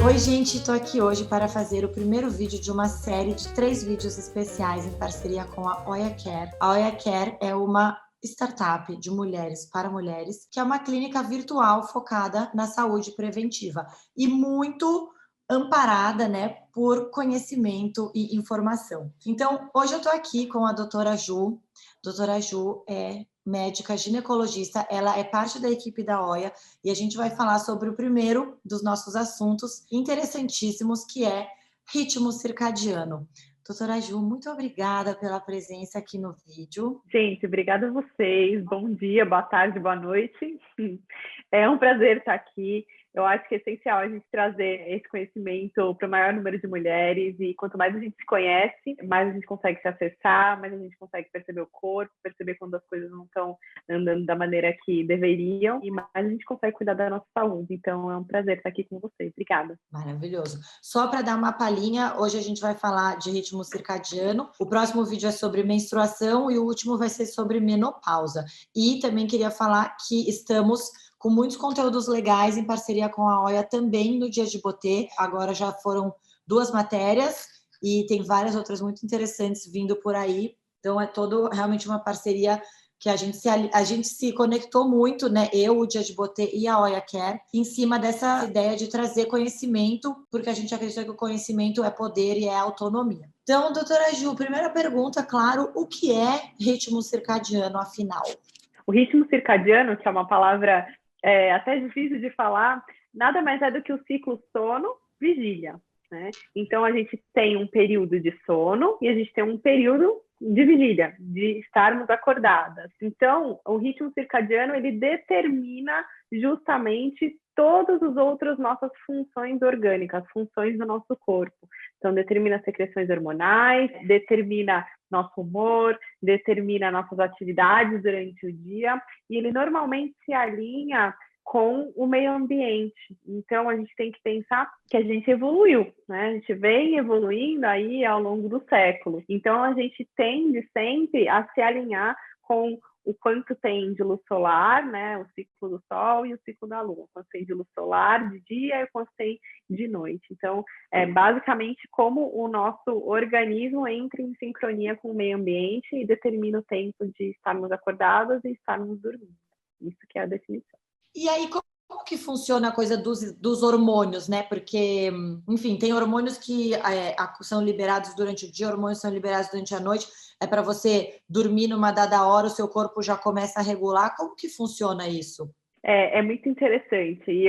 Oi, gente, estou aqui hoje para fazer o primeiro vídeo de uma série de 3 vídeos especiais em parceria com a Oia Care. A Oia Care é uma startup de mulheres para mulheres, que é uma clínica virtual focada na saúde preventiva e muito amparada, né, por conhecimento e informação. Então, hoje eu estou aqui com a doutora Ju. Doutora Ju é médica ginecologista, ela é parte da equipe da Oia e a gente vai falar sobre o primeiro dos nossos assuntos interessantíssimos, que é ritmo circadiano. Doutora Ju, muito obrigada pela presença aqui no vídeo. Gente, obrigada a vocês. Bom dia, boa tarde, boa noite. É um prazer estar aqui. Eu acho que é essencial a gente trazer esse conhecimento para o maior número de mulheres, e quanto mais a gente se conhece, mais a gente consegue se acessar, mais a gente consegue perceber o corpo, perceber quando as coisas não estão andando da maneira que deveriam, e mais a gente consegue cuidar da nossa saúde. Então é um prazer estar aqui com vocês. Obrigada. Maravilhoso. Só para dar uma palhinha, hoje a gente vai falar de ritmo circadiano. O próximo vídeo é sobre menstruação e o último vai ser sobre menopausa. E também queria falar que estamos com muitos conteúdos legais em parceria com a Oia também no Dia de Botê. Agora já foram 2 matérias e tem várias outras muito interessantes vindo por aí. Então é todo realmente uma parceria que a gente se conectou muito, né? Eu, o Dia de Botê e a Oia Care, em cima dessa ideia de trazer conhecimento, porque a gente acredita que o conhecimento é poder e é autonomia. Então, doutora Ju, primeira pergunta, claro, o que é ritmo circadiano, afinal? O ritmo circadiano, que é uma palavra até difícil de falar, nada mais é do que o ciclo sono-vigília, né? Então, a gente tem um período de sono e a gente tem um período de vigília, de estarmos acordadas. Então, o ritmo circadiano, ele determina justamente todas as outras nossas funções orgânicas, funções do nosso corpo. Então, determina secreções hormonais, determina nosso humor, determina nossas atividades durante o dia, e ele normalmente se alinha com o meio ambiente. Então, a gente tem que pensar que a gente evoluiu, né? A gente vem evoluindo aí ao longo do século. Então, a gente tende sempre a se alinhar com o quanto tem de luz solar, né? O ciclo do Sol e o ciclo da Lua. Quanto tem de luz solar de dia e quanto tem de noite. Então, é basicamente como o nosso organismo entra em sincronia com o meio ambiente e determina o tempo de estarmos acordados e estarmos dormindo. Isso que é a definição. E aí, como que funciona a coisa dos hormônios, né? Porque, enfim, tem hormônios que são liberados durante o dia, hormônios são liberados durante a noite. É para você dormir numa dada hora, o seu corpo já começa a regular. Como que funciona isso? É muito interessante. E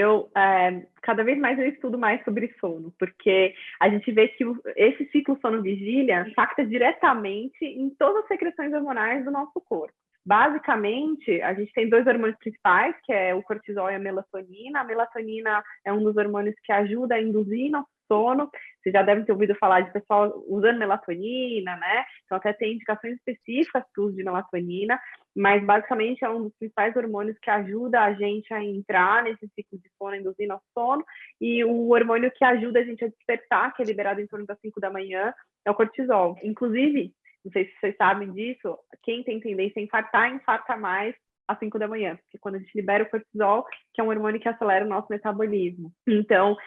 cada vez mais eu estudo mais sobre sono, porque a gente vê que esse ciclo sono-vigília impacta diretamente em todas as secreções hormonais do nosso corpo. Basicamente, a gente tem 2 hormônios principais, que é o cortisol e a melatonina. A melatonina é um dos hormônios que ajuda a induzir nosso sono. Vocês já devem ter ouvido falar de pessoal usando melatonina, né? Então, até tem indicações específicas para o uso de melatonina, mas basicamente é um dos principais hormônios que ajuda a gente a entrar nesse ciclo de sono, induzir nosso sono. E o hormônio que ajuda a gente a despertar, que é liberado em torno das 5 da manhã, é o cortisol. Inclusive, não sei se vocês sabem disso, quem tem tendência a infartar, infarta mais às 5 da manhã, porque quando a gente libera o cortisol, que é um hormônio que acelera o nosso metabolismo. Então,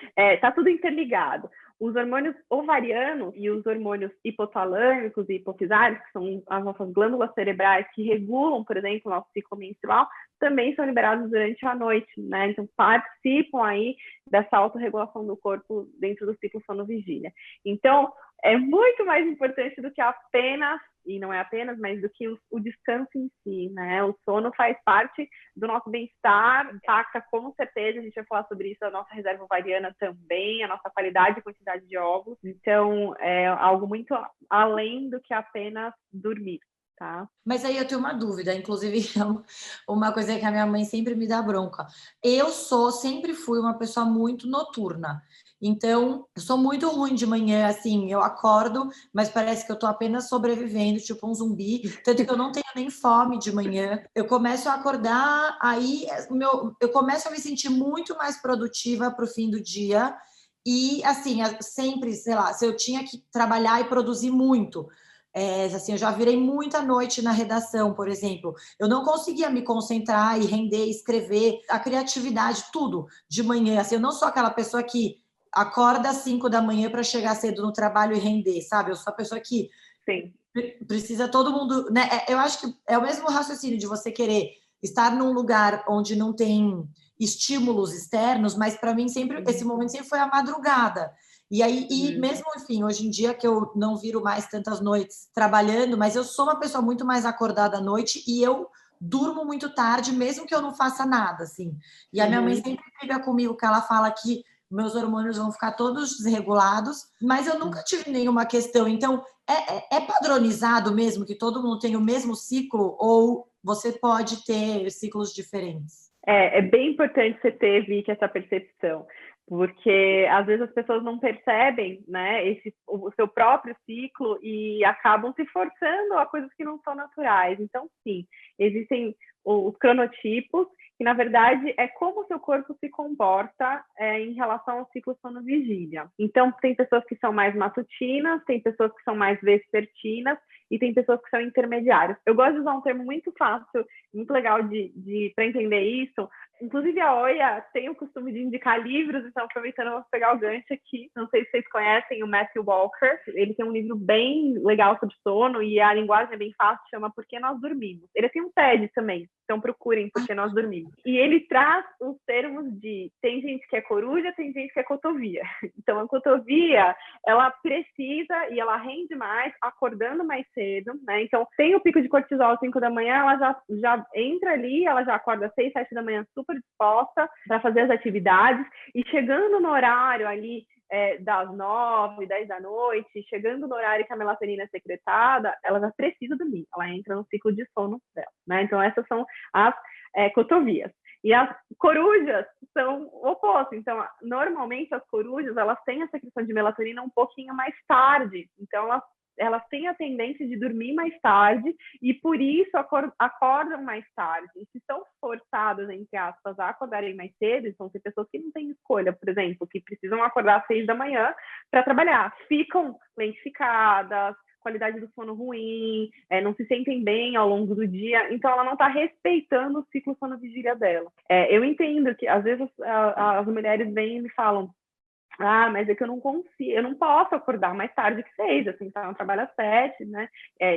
tá tudo interligado. Os hormônios ovarianos e os hormônios hipotalâmicos e hipofisários, que são as nossas glândulas cerebrais que regulam, por exemplo, o nosso ciclo menstrual, também são liberados durante a noite, né? Então, participam aí dessa autorregulação do corpo dentro do ciclo sono-vigília. Então, é muito mais importante do que apenas, e não é apenas, mas do que o descanso em si, né? O sono faz parte do nosso bem-estar, impacta com certeza, a gente vai falar sobre isso, a nossa reserva ovariana também, a nossa qualidade e quantidade de óvulos. Então, é algo muito além do que apenas dormir. Tá? Mas aí eu tenho uma dúvida, inclusive uma coisa que a minha mãe sempre me dá bronca. Sempre fui uma pessoa muito noturna. Então, eu sou muito ruim de manhã, assim, eu acordo, mas parece que eu tô apenas sobrevivendo, tipo um zumbi, tanto que eu não tenho nem fome de manhã. Eu começo a acordar, aí eu começo a me sentir muito mais produtiva pro fim do dia. E, assim, sempre, sei lá, se eu tinha que trabalhar e produzir muito, assim, eu já virei muita noite na redação, por exemplo. Eu não conseguia me concentrar e render, escrever, a criatividade, tudo de manhã. Assim, eu não sou aquela pessoa que acorda às 5 da manhã para chegar cedo no trabalho e render, sabe? Eu sou a pessoa que Sim. precisa todo mundo, né? Eu acho que é o mesmo raciocínio de você querer estar num lugar onde não tem estímulos externos, mas para mim sempre esse momento sempre foi a madrugada. E aí, e mesmo, enfim, hoje em dia que eu não viro mais tantas noites trabalhando, mas eu sou uma pessoa muito mais acordada à noite e eu durmo muito tarde, mesmo que eu não faça nada, assim. E a minha mãe sempre briga comigo, que ela fala que meus hormônios vão ficar todos desregulados, mas eu nunca tive nenhuma questão. Então, é padronizado mesmo que todo mundo tem o mesmo ciclo ou você pode ter ciclos diferentes? É bem importante você ter, Vicky, essa percepção, porque às vezes as pessoas não percebem, né, o seu próprio ciclo e acabam se forçando a coisas que não são naturais. Então, sim, existem os cronotipos, que na verdade é como o seu corpo se comporta em relação ao ciclo sono-vigília. Então, tem pessoas que são mais matutinas, tem pessoas que são mais vespertinas e tem pessoas que são intermediárias. Eu gosto de usar um termo muito fácil, muito legal para entender isso. Inclusive, a Oia tem o costume de indicar livros, então, aproveitando, eu vou pegar o gancho aqui. Não sei se vocês conhecem o Matthew Walker. Ele tem um livro bem legal sobre sono e a linguagem é bem fácil, chama Por que Nós Dormimos. Ele tem um TED também, então procurem Por que Nós Dormimos. E ele traz os termos de tem gente que é coruja, tem gente que é cotovia. Então, a cotovia, ela precisa e ela rende mais acordando mais cedo, né? Então, tem o pico de cortisol às 5 da manhã, ela já entra ali, ela já acorda às 6, 7 da manhã super disposta para fazer as atividades e chegando no horário ali das 9, 10 da noite, chegando no horário que a melatonina é secretada, ela já precisa dormir, ela entra no ciclo de sono dela, né? Então, essas são as cotovias. E as corujas são o oposto. Então, normalmente, as corujas, elas têm a secreção de melatonina um pouquinho mais tarde. Então, elas têm a tendência de dormir mais tarde e, por isso, acordam mais tarde. E se são forçadas, entre aspas, a acordarem mais cedo, são pessoas que não têm escolha, por exemplo, que precisam acordar às 6 da manhã para trabalhar. Ficam lentificadas, qualidade do sono ruim, não se sentem bem ao longo do dia, então ela não está respeitando o ciclo sono-vigília dela. Eu entendo que, às vezes, as mulheres vêm e me falam mas é que eu não consigo, eu não posso acordar mais tarde que 6, assim, tá? Eu trabalho às 7, né?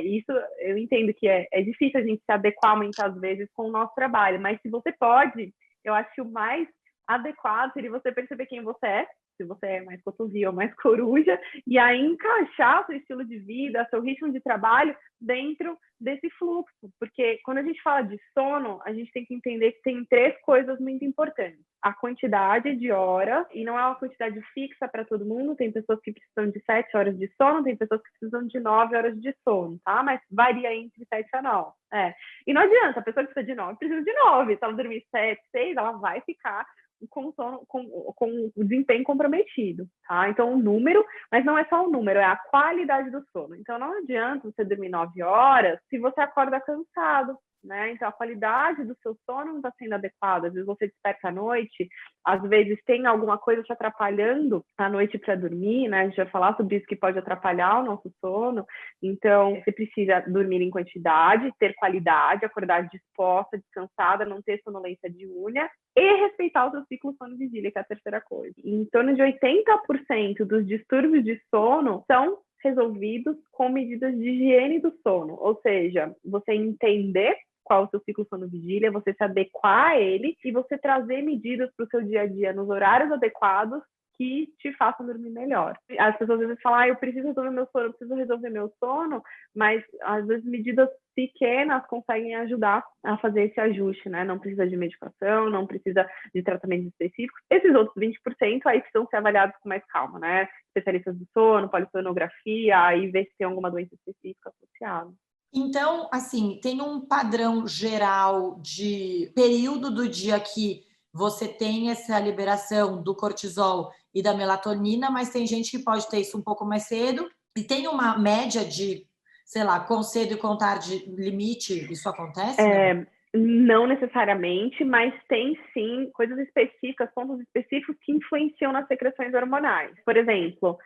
Isso eu entendo que é difícil a gente se adequar muitas vezes com o nosso trabalho, mas se você pode, eu acho que o mais adequado seria você perceber quem você é, se você é mais cotovia ou mais coruja, e aí encaixar seu estilo de vida, seu ritmo de trabalho dentro desse fluxo, porque quando a gente fala de sono, a gente tem que entender que tem 3 coisas muito importantes. A quantidade de horas, e não é uma quantidade fixa para todo mundo, tem pessoas que precisam de 7 horas de sono, tem pessoas que precisam de 9 horas de sono, tá? Mas varia entre 7 a 9. E não adianta, a pessoa que precisa de 9, precisa de 9. Se ela dormir 7, 6, ela vai ficar com o desempenho comprometido, tá? Então, o número, mas não é só o número, é a qualidade do sono. Então, não adianta você dormir 9 horas se você acorda cansado, né? Então, a qualidade do seu sono não está sendo adequada. Às vezes você desperta à noite, às vezes tem alguma coisa te atrapalhando à noite para dormir, né? A gente vai falar sobre isso que pode atrapalhar o nosso sono. Então, você precisa dormir em quantidade, ter qualidade, acordar disposta, descansada, não ter sonolência diurna e respeitar o seu ciclo sono-vigília, que é a terceira coisa. Em torno de 80% dos distúrbios de sono são resolvidos com medidas de higiene do sono, ou seja, você entender qual é o seu ciclo sono-vigília, você se adequar a ele e você trazer medidas para o seu dia a dia nos horários adequados que te façam dormir melhor. As pessoas às vezes falam, eu preciso resolver meu sono, eu preciso resolver meu sono, mas às vezes medidas pequenas conseguem ajudar a fazer esse ajuste, né? Não precisa de medicação, não precisa de tratamentos específicos. Esses outros 20% aí precisam ser avaliados com mais calma, né? Especialistas do sono, polissonografia, aí ver se tem alguma doença específica associada. Então, assim, tem um padrão geral de período do dia que você tem essa liberação do cortisol e da melatonina, mas tem gente que pode ter isso um pouco mais cedo. E tem uma média de, sei lá, com cedo e com tarde limite, isso acontece? Não necessariamente, mas tem sim coisas específicas, pontos específicos que influenciam nas secreções hormonais. Por exemplo,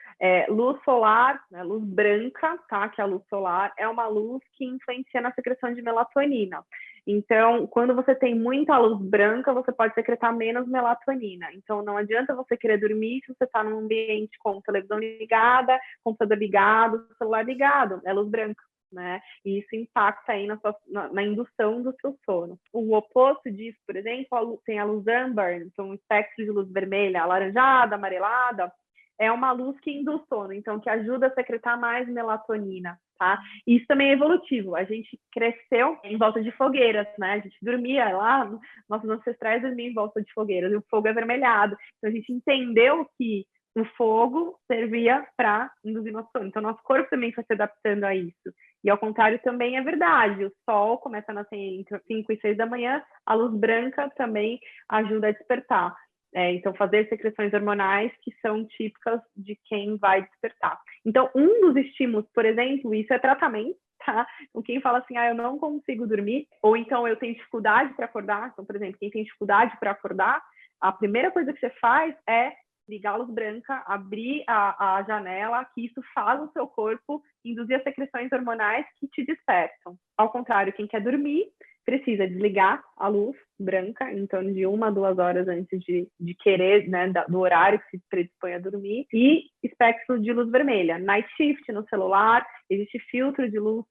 luz solar, né, luz branca, tá? Que é a luz solar, é uma luz que influencia na secreção de melatonina. Então, quando você tem muita luz branca, você pode secretar menos melatonina. Então, não adianta você querer dormir se você está num ambiente com televisão ligada, computador ligado, celular ligado, é luz branca, né? E isso impacta aí na indução do seu sono. O oposto disso, por exemplo, tem a luz âmbar, então um espectro de luz vermelha, alaranjada, amarelada, é uma luz que induz sono, então que ajuda a secretar mais melatonina, tá? Isso também é evolutivo. A gente cresceu em volta de fogueiras, né? A gente dormia lá, nossos ancestrais dormiam em volta de fogueiras, e o fogo é avermelhado. Então a gente entendeu que o fogo servia para induzir nosso sono. Então nosso corpo também foi se adaptando a isso. E ao contrário também é verdade. O sol começa a nascer entre 5 e 6 da manhã, a luz branca também ajuda a despertar. Então, fazer secreções hormonais que são típicas de quem vai despertar. Então, um dos estímulos, por exemplo, isso é tratamento, tá? Então, quem fala assim, eu não consigo dormir, ou então eu tenho dificuldade para acordar. Então, por exemplo, quem tem dificuldade para acordar, a primeira coisa que você faz é ligar a luz branca, abrir a janela, que isso faz o seu corpo induzir as secreções hormonais que te despertam. Ao contrário, quem quer dormir, precisa desligar a luz branca em torno de 1 a 2 horas antes de querer, né, do horário que se predispõe a dormir, e espectro de luz vermelha. Night shift no celular, existe filtro de luz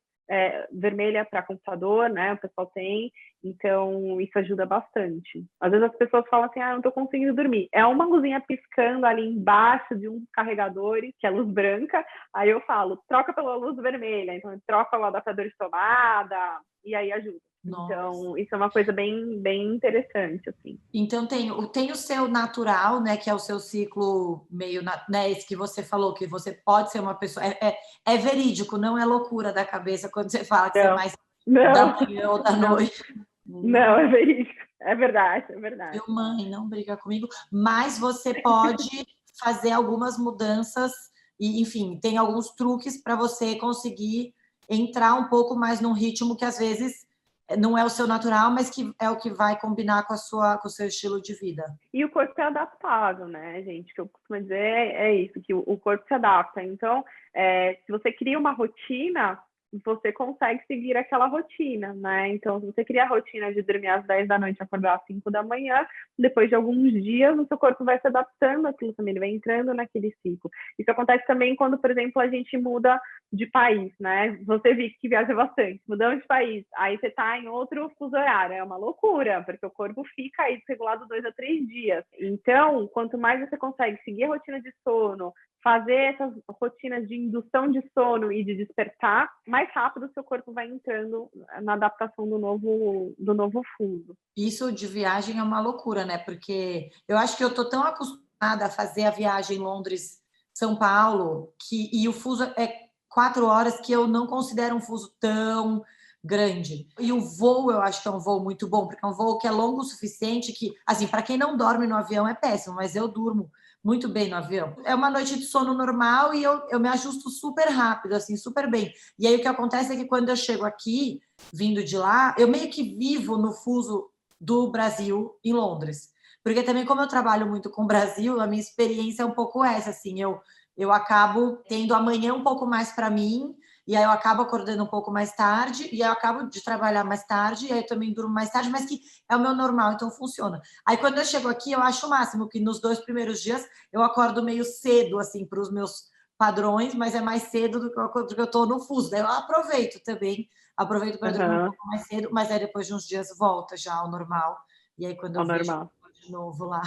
vermelha para computador, né, o pessoal tem, então isso ajuda bastante. Às vezes as pessoas falam assim, não estou conseguindo dormir. É uma luzinha piscando ali embaixo de um dos carregadores, que é luz branca, aí eu falo, troca pela luz vermelha, então troca o adaptador de tomada, e aí ajuda. Nossa. Então, isso é uma coisa bem, bem interessante, assim. Então, tem o seu natural, né, que é o seu ciclo meio, né, esse que você falou, que você pode ser uma pessoa... É verídico, não é loucura da cabeça quando você fala que você é mais da manhã ou da noite. Não, é verídico. É verdade, é verdade. Meu mãe, não briga comigo. Mas você pode fazer algumas mudanças e, enfim, tem alguns truques para você conseguir entrar um pouco mais num ritmo que, às vezes, não é o seu natural, mas que é o que vai combinar com o seu estilo de vida. E o corpo é adaptável, né, gente? O que eu costumo dizer é isso, que o corpo se adapta. Então, se você cria uma rotina, você consegue seguir aquela rotina, né? Então, se você cria a rotina de dormir às 10 da noite e acordar às 5 da manhã, depois de alguns dias, o seu corpo vai se adaptando àquilo também, ele vai entrando naquele ciclo. Isso acontece também quando, por exemplo, a gente muda de país, né? Você viu que viaja bastante, mudamos de país, aí você está em outro fuso horário, é uma loucura, porque o corpo fica aí desregulado 2 a 3 dias. Então, quanto mais você consegue seguir a rotina de sono, fazer essas rotinas de indução de sono e de despertar, mais rápido o seu corpo vai entrando na adaptação do novo fuso. Isso de viagem é uma loucura, né? Porque eu acho que eu tô tão acostumada a fazer a viagem Londres-São Paulo, e o fuso é 4 horas, que eu não considero um fuso tão grande. E o voo, eu acho que é um voo muito bom, porque é um voo que é longo o suficiente que, assim, para quem não dorme no avião é péssimo, mas eu durmo muito bem no avião. É uma noite de sono normal e eu me ajusto super rápido, assim, super bem. E aí o que acontece é que quando eu chego aqui, vindo de lá, eu meio que vivo no fuso do Brasil em Londres. Porque também, como eu trabalho muito com o Brasil, a minha experiência é um pouco essa, assim, eu acabo tendo amanhã um pouco mais para mim, e aí eu acabo acordando um pouco mais tarde, e aí eu acabo de trabalhar mais tarde, e aí eu também durmo mais tarde, mas que é o meu normal, então funciona. Aí quando eu chego aqui, eu acho o máximo que nos 2 primeiros dias eu acordo meio cedo, assim, para os meus padrões, mas é mais cedo do que eu estou no fuso. Daí eu aproveito também, para dormir um pouco mais cedo, mas aí depois de uns dias volta já ao normal. E aí quando eu vejo de novo lá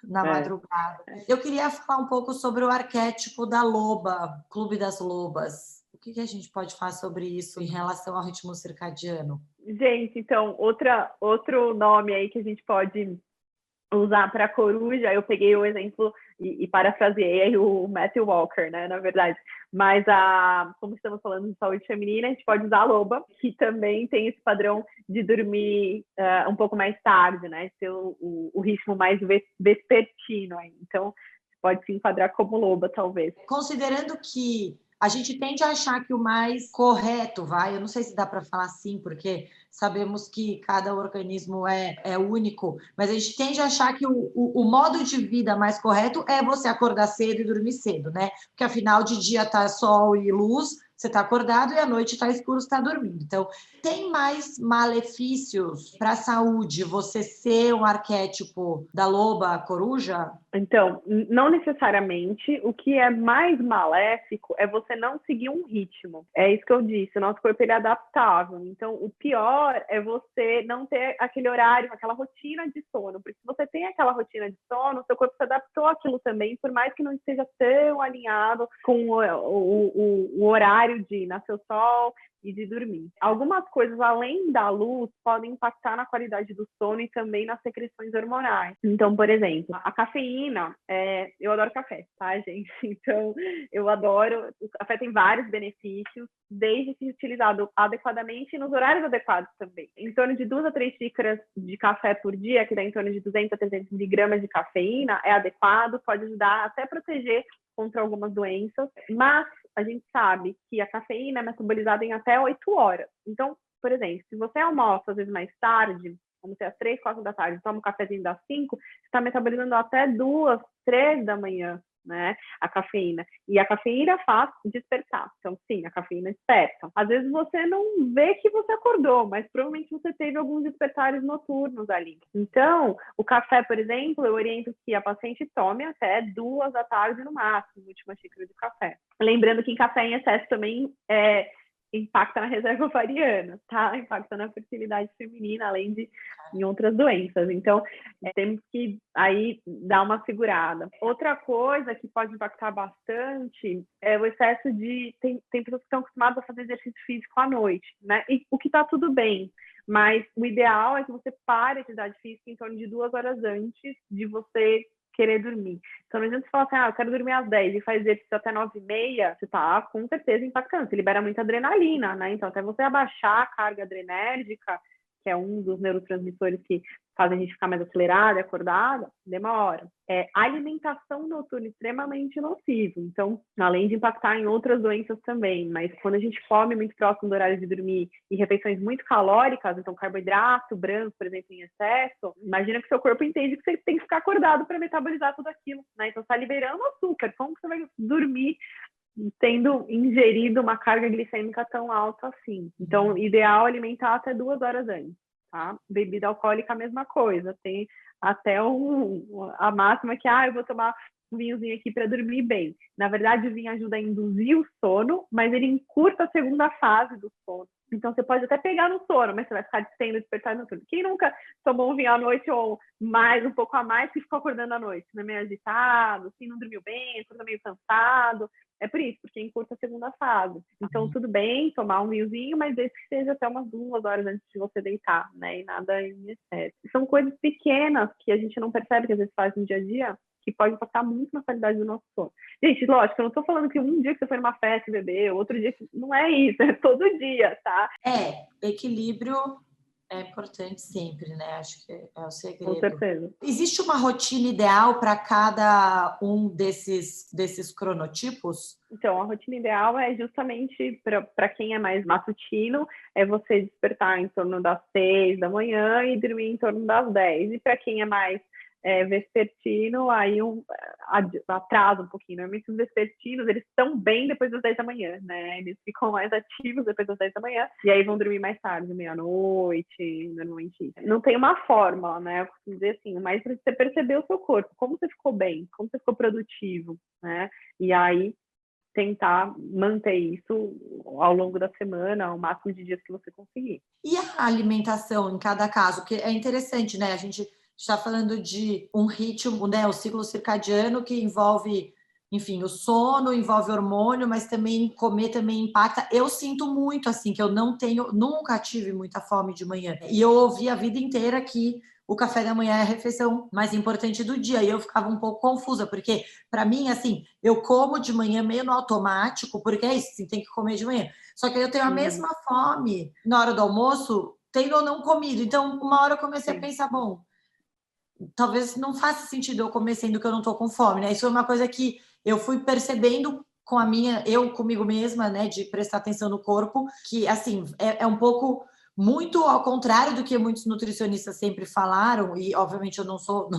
na madrugada. Eu queria falar um pouco sobre o arquétipo da loba, Clube das Lobas. O que a gente pode falar sobre isso em relação ao ritmo circadiano? Gente, então, outro nome aí que a gente pode usar para coruja, eu peguei o exemplo e parafraseei o Matthew Walker, né, na verdade. Mas, como estamos falando de saúde feminina, a gente pode usar a loba, que também tem esse padrão de dormir um pouco mais tarde, né, ser o ritmo mais vespertino. Então, pode se enquadrar como loba, talvez. Considerando que a gente tende a achar que o mais correto, eu não sei se dá para falar assim, porque sabemos que cada organismo é único, mas a gente tende a achar que o modo de vida mais correto é você acordar cedo e dormir cedo, né? Porque afinal de dia tá sol e luz, você está acordado e à noite está escuro, você está dormindo. Então, tem mais malefícios para a saúde você ser um arquétipo da loba coruja? Então, não necessariamente. O que é mais maléfico é você não seguir um ritmo. É isso que eu disse, o nosso corpo ele é adaptável. Então, o pior é você não ter aquele horário, aquela rotina de sono. Porque se você tem aquela rotina de sono, seu corpo se adaptou àquilo também, por mais que não esteja tão alinhado com o horário de nascer o sol e de dormir. Algumas coisas, além da luz, podem impactar na qualidade do sono e também nas secreções hormonais. Então, por exemplo, a cafeína, eu adoro café, tá, gente? Então, eu adoro. O café tem vários benefícios, desde que utilizado adequadamente e nos horários adequados também. Em torno de 2 a 3 xícaras de café por dia, que dá em torno de 200 a 300 miligramas de cafeína, é adequado, pode ajudar até a proteger contra algumas doenças, mas a gente sabe que a cafeína é metabolizada em até 8 horas. Então, por exemplo, se você almoça às vezes mais tarde, vamos ser às 3, 4 da tarde, toma um cafezinho das 5, você está metabolizando até 2, 3 da manhã, né? A cafeína. E a cafeína faz despertar. Então, sim, a cafeína desperta. Às vezes você não vê que você acordou, mas provavelmente você teve alguns despertares noturnos ali. Então, o café, por exemplo, eu oriento que a paciente tome até 2 da tarde no máximo, a última xícara de café. Lembrando que em café em excesso também impacta na reserva ovariana, tá? Impacta na fertilidade feminina, além de em outras doenças. Então, temos que aí dar uma segurada. Outra coisa que pode impactar bastante é o excesso de... Tem pessoas que estão acostumadas a fazer exercício físico à noite, né? E o que está tudo bem, mas o ideal é que você pare a atividade física em torno de 2 horas antes de você querer dormir. Então, não adianta você falar assim, eu quero dormir às 10 e faz exercício até 9h30, você tá com certeza impactando, você libera muita adrenalina, né? Então, até você abaixar a carga adrenérgica, que é um dos neurotransmissores que fazem a gente ficar mais acelerada e acordada, demora. Alimentação noturna extremamente nociva. Então, além de impactar em outras doenças também, mas quando a gente come muito próximo do horário de dormir e refeições muito calóricas, então carboidrato branco, por exemplo, em excesso, imagina que seu corpo entende que você tem que ficar acordado para metabolizar tudo aquilo, né? Então, você está liberando açúcar. Como você vai dormir tendo ingerido uma carga glicêmica tão alta assim? Então, ideal alimentar até 2 horas antes. Tá? Bebida alcoólica, a mesma coisa. Tem até a máxima que, eu vou tomar um vinhozinho aqui para dormir bem. Na verdade, o vinho ajuda a induzir o sono, mas ele encurta a segunda fase do sono. Então, você pode até pegar no sono, mas você vai ficar tendo despertar noturno. Quem nunca tomou um vinho à noite ou mais, um pouco a mais, que ficou acordando à noite? Né? Meio agitado, assim, não dormiu bem, acorda meio cansado. É por isso, porque encurta a segunda fase. Então, tudo bem tomar um vinhozinho, mas desde que seja até umas 2 horas antes de você deitar, né? E nada em excesso. São coisas pequenas que a gente não percebe, que às vezes faz no dia a dia, que pode impactar muito na qualidade do nosso sono. Gente, lógico, eu não tô falando que um dia que você foi numa festa e bebeu, outro dia que... Não é isso, é todo dia, tá? Equilíbrio é importante sempre, né? Acho que é o segredo. Com certeza. Existe uma rotina ideal para cada um desses cronotipos? Então, a rotina ideal é justamente para quem é mais matutino, é você despertar em torno das 6 da manhã e dormir em torno das 10. E para quem é mais vespertino, aí atrasa um pouquinho. Normalmente os vespertinos, eles estão bem depois das 10 da manhã, né? Eles ficam mais ativos depois das 10 da manhã e aí vão dormir mais tarde, meia-noite, normalmente. Não tem uma fórmula, né? Eu costumo dizer assim, mas para você perceber o seu corpo, como você ficou bem, como você ficou produtivo, né? E aí tentar manter isso ao longo da semana, o máximo de dias que você conseguir. E a alimentação em cada caso? Porque é interessante, né? A gente está falando de um ritmo, né? O ciclo circadiano que envolve, enfim, o sono, envolve hormônio, mas também comer também impacta. Eu sinto muito, assim, que eu nunca tive muita fome de manhã. E eu ouvi a vida inteira que o café da manhã é a refeição mais importante do dia. E eu ficava um pouco confusa, porque, para mim, assim, eu como de manhã meio no automático, porque é isso, assim, tem que comer de manhã. Só que eu tenho a mesma fome na hora do almoço, tendo ou não comido. Então, uma hora eu comecei a pensar, bom, talvez não faça sentido eu comer sendo que eu não estou com fome, né? Isso foi uma coisa que eu fui percebendo com eu comigo mesma, né? De prestar atenção no corpo, que, assim, é um pouco... muito ao contrário do que muitos nutricionistas sempre falaram, e obviamente eu não sou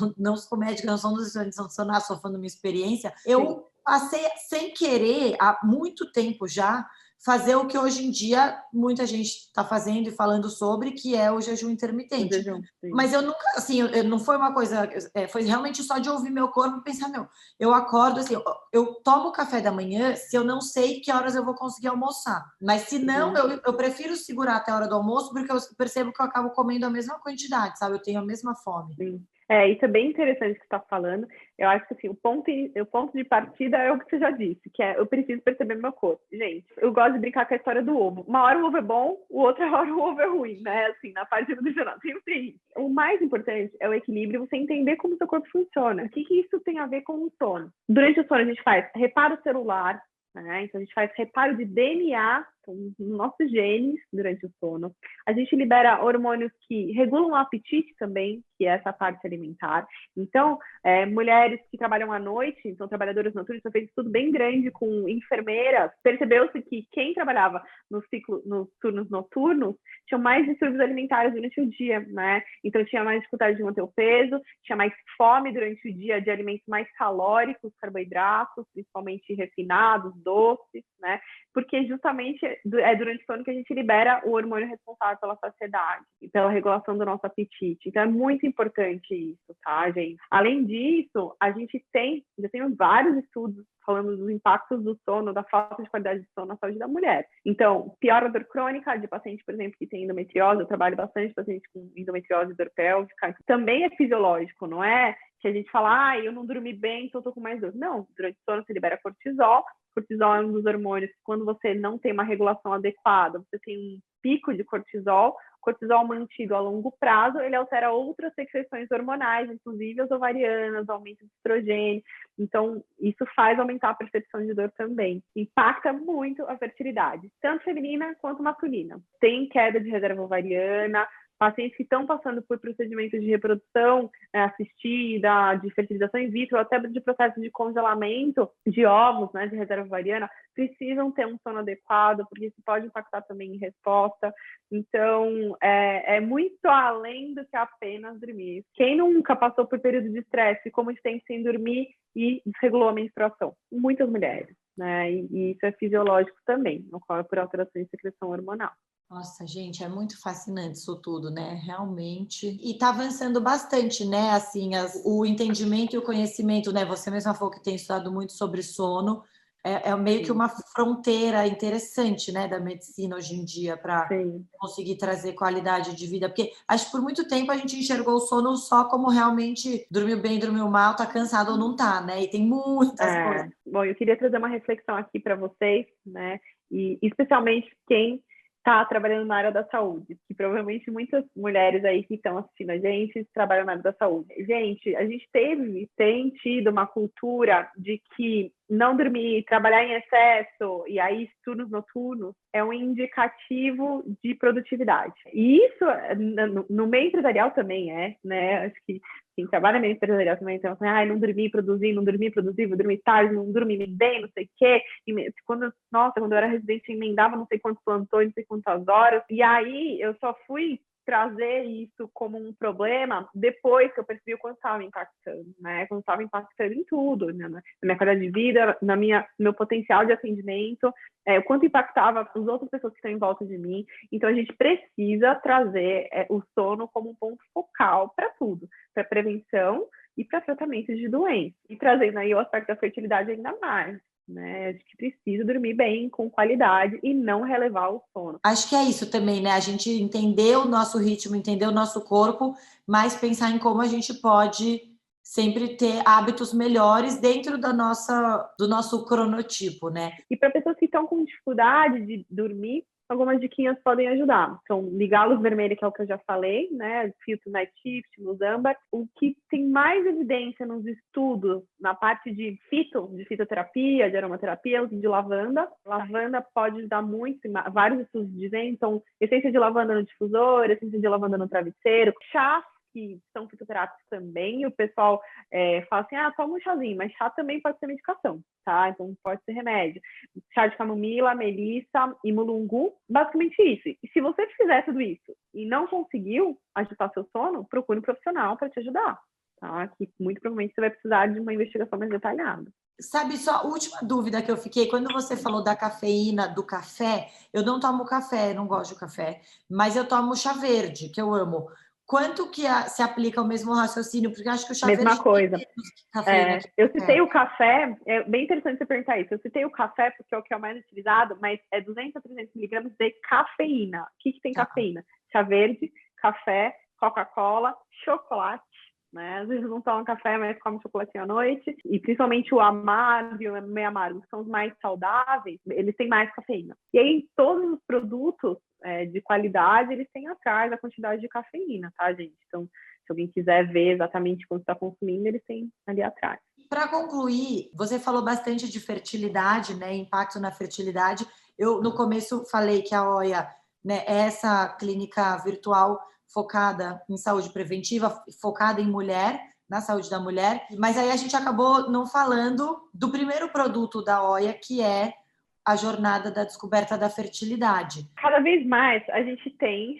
médica, não sou nutricionista, não sou nada, sou falando da minha experiência. Eu passei, sem querer, há muito tempo já, fazer o que hoje em dia muita gente está fazendo e falando sobre, que é o jejum O intermitente. jejum, sim. Mas eu nunca, assim, não foi uma coisa, foi realmente só de ouvir meu corpo e pensar, eu acordo, assim, eu tomo café da manhã se eu não sei que horas eu vou conseguir almoçar. Mas se não, eu prefiro segurar até a hora do almoço, porque eu percebo que eu acabo comendo a mesma quantidade, sabe? Eu tenho a mesma fome. Sim. Isso é bem interessante o que você está falando. Eu acho que assim, o ponto de partida é o que você já disse, que é eu preciso perceber meu corpo. Gente, eu gosto de brincar com a história do ovo. Uma hora o ovo é bom, outra hora o ovo é ruim, né? Assim, na parte nutricional, sempre tem isso. O mais importante é o equilíbrio, você entender como o seu corpo funciona. O que isso tem a ver com o sono? Durante o sono, a gente faz reparo celular, né? Então, a gente faz reparo de DNA nos nossos genes durante o sono. A gente libera hormônios que regulam o apetite também, que é essa parte alimentar. Então, mulheres que trabalham à noite, então trabalhadoras noturnas, foi feito um estudo bem grande com enfermeiras. Percebeu-se que quem trabalhava nos turnos noturnos tinha mais distúrbios alimentares durante o dia, né? Então, tinha mais dificuldade de manter o peso, tinha mais fome durante o dia de alimentos mais calóricos, carboidratos, principalmente refinados, doces, né? Porque justamente é durante o sono que a gente libera o hormônio responsável pela saciedade e pela regulação do nosso apetite. Então, é muito importante isso, tá, gente? Além disso, já tem vários estudos falando dos impactos do sono, da falta de qualidade de sono na saúde da mulher. Então, piora a dor crônica de paciente, por exemplo, que tem endometriose. Eu trabalho bastante com pacientes com endometriose e dor pélvica. Também é fisiológico, não é que a gente fala, eu não dormi bem, então eu tô com mais dor. Não, durante o sono você libera cortisol. Cortisol é um dos hormônios que, quando você não tem uma regulação adequada, você tem um pico de cortisol. Cortisol mantido a longo prazo, ele altera outras secreções hormonais, inclusive as ovarianas, aumento de estrogênio. Então, isso faz aumentar a percepção de dor também. Impacta muito a fertilidade, tanto feminina quanto masculina. Tem queda de reserva ovariana, pacientes que estão passando por procedimentos de reprodução assistida, de fertilização in vitro, até de processo de congelamento de ovos, né, de reserva ovariana, precisam ter um sono adequado, porque isso pode impactar também em resposta. Então, é muito além do que apenas dormir. Quem nunca passou por período de estresse, como muito tempo sem dormir e desregulou a menstruação? Muitas mulheres, né? E isso é fisiológico também, ocorre por alterações de secreção hormonal. Nossa, gente, é muito fascinante isso tudo, né? Realmente. E tá avançando bastante, né? Assim, o entendimento e o conhecimento, né? Você mesma falou que tem estudado muito sobre sono. É meio que uma fronteira interessante, né, da medicina hoje em dia para conseguir trazer qualidade de vida. Porque acho que por muito tempo a gente enxergou o sono só como realmente dormiu bem, dormiu mal, tá cansado ou não tá, né? E tem muitas coisas. Bom, eu queria trazer uma reflexão aqui para vocês, né? E especialmente quem está trabalhando na área da saúde, que provavelmente muitas mulheres aí que estão assistindo a gente trabalham na área da saúde. Gente, a gente tem tido uma cultura de que não dormir, trabalhar em excesso e aí turnos noturnos é um indicativo de produtividade. E isso no meio empresarial também né? Acho que quem trabalha no meio empresarial também, então, assim, não dormi, produzi, vou dormir tarde, não dormi bem, não sei o quê. Quando eu era residente, emendava não sei quantos plantões, não sei quantas horas. E aí eu só fui trazer isso como um problema depois que eu percebi o quanto estava impactando, né? Quando estava impactando em tudo, né? Na minha qualidade de vida, no meu potencial de atendimento, o quanto impactava as outras pessoas que estão em volta de mim. Então, a gente precisa trazer o sono como um ponto focal para tudo, para prevenção e para tratamento de doenças. E trazendo aí o aspecto da fertilidade ainda mais. Né? A gente precisa dormir bem, com qualidade e não relevar o sono. Acho que é isso também, né? A gente entender o nosso ritmo, entender o nosso corpo, mas pensar em como a gente pode sempre ter hábitos melhores dentro do nosso cronotipo, né? E para pessoas que estão com dificuldade de dormir, algumas diquinhas podem ajudar. Então, ligar a luz vermelha, que é o que eu já falei, né? Filtro Night Shift, luz âmbar. O que tem mais evidência nos estudos, na parte de fitoterapia, de aromaterapia, é o de lavanda. Lavanda pode ajudar muito, vários estudos dizem. Então, essência de lavanda no difusor, essência de lavanda no travesseiro, chá, que são fitoterápicos também, e o pessoal fala assim, toma um chazinho, mas chá também pode ser medicação, tá? Então pode ser remédio. Chá de camomila, melissa e mulungu, basicamente isso. E se você fizer tudo isso e não conseguiu ajustar seu sono, procure um profissional para te ajudar. tá? Que muito provavelmente você vai precisar de uma investigação mais detalhada. Sabe, só a última dúvida que eu fiquei, quando você falou da cafeína do café, eu não tomo café, não gosto de café, mas eu tomo chá verde, que eu amo. Quanto que se aplica o mesmo raciocínio? Porque eu acho que o chá Mesma verde coisa. tem menos cafeína que Eu o citei café. o café, é bem interessante você perguntar isso. Eu citei o café porque é o que é o mais utilizado, mas é 200 a 300 miligramas de cafeína. O que tem Tá. cafeína? Chá verde, café, Coca-Cola, chocolate, né? Às vezes não tomam café, mas comem chocolatinho à noite. E principalmente o amargo e o meio amargo, que são os mais saudáveis, eles têm mais cafeína. E aí, todos os produtos de qualidade, eles têm atrás a quantidade de cafeína, tá, gente? Então, se alguém quiser ver exatamente quanto está consumindo, eles têm ali atrás. Para concluir, você falou bastante de fertilidade, né? Impacto na fertilidade. Eu, no começo, falei que a OIA, né, é essa clínica virtual focada em saúde preventiva, focada em mulher, na saúde da mulher. Mas aí a gente acabou não falando do primeiro produto da OIA, que é a jornada da descoberta da fertilidade. Cada vez mais a gente tem,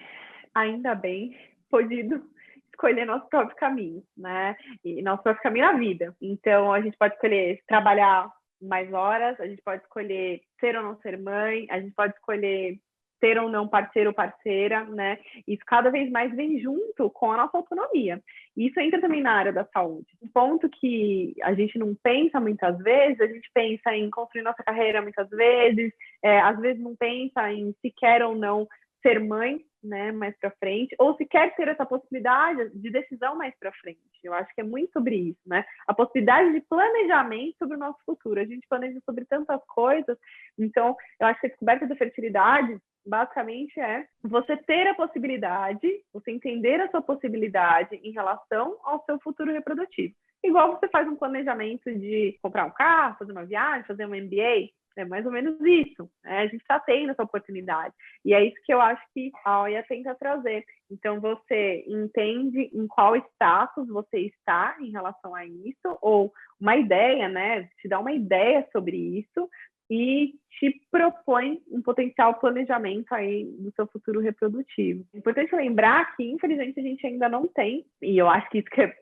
ainda bem, podido escolher nosso próprio caminho, né? E nosso próprio caminho na vida. Então, a gente pode escolher trabalhar mais horas, a gente pode escolher ser ou não ser mãe, a gente pode escolher ter ou não parceiro ou parceira, né? Isso cada vez mais vem junto com a nossa autonomia. E isso entra também na área da saúde. Um ponto que a gente não pensa muitas vezes, a gente pensa em construir nossa carreira muitas vezes, às vezes não pensa em se quer ou não ser mãe, né, mais para frente, ou se quer ter essa possibilidade de decisão mais para frente. Eu acho que é muito sobre isso, né? A possibilidade de planejamento sobre o nosso futuro. A gente planeja sobre tantas coisas. Então, eu acho que a descoberta da fertilidade basicamente é você ter a possibilidade, você entender a sua possibilidade em relação ao seu futuro reprodutivo. Igual você faz um planejamento de comprar um carro, fazer uma viagem, fazer um MBA, é mais ou menos isso, né? A gente está tendo essa oportunidade. E é isso que eu acho que a OIA tenta trazer. Então, você entende em qual status você está em relação a isso, ou uma ideia, né? Te dá uma ideia sobre isso e te propõe um potencial planejamento aí do seu futuro reprodutivo. É importante lembrar que, infelizmente, a gente ainda não tem, e eu acho que isso que é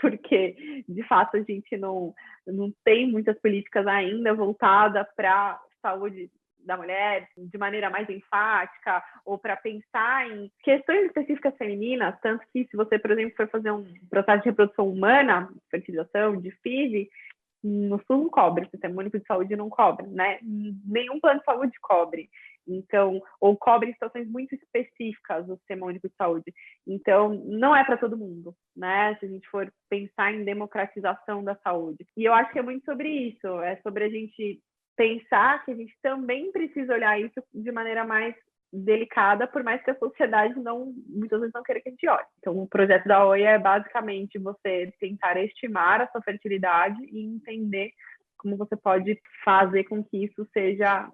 porque, de fato, a gente não tem muitas políticas ainda voltadas para a saúde da mulher de maneira mais enfática, ou para pensar em questões específicas femininas, tanto que se você, por exemplo, for fazer um processo de reprodução humana, fertilização, de FIV, no SUS não cobre, o Sistema Único de Saúde não cobre, né? Nenhum plano de saúde cobre. Então, ou cobre em situações muito específicas do Sistema Único de Saúde. Então, não é para todo mundo, né? Se a gente for pensar em democratização da saúde. E eu acho que é muito sobre isso, é sobre a gente pensar que a gente também precisa olhar isso de maneira mais delicada, por mais que a sociedade muitas vezes não queira que a gente olhe. Então, o projeto da OIA é basicamente você tentar estimar a sua fertilidade e entender como você pode fazer com que isso esteja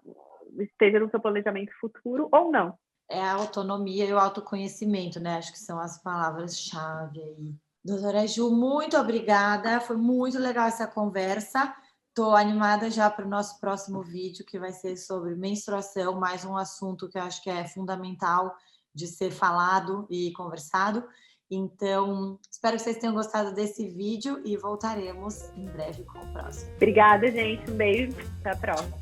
no seu planejamento futuro ou não. É a autonomia e o autoconhecimento, né? Acho que são as palavras-chave aí. Doutora Ju, muito obrigada. Foi muito legal essa conversa. Estou animada já para o nosso próximo vídeo, que vai ser sobre menstruação, mais um assunto que eu acho que é fundamental de ser falado e conversado. Então, espero que vocês tenham gostado desse vídeo e voltaremos em breve com o próximo. Obrigada, gente. Um beijo. Até a próxima.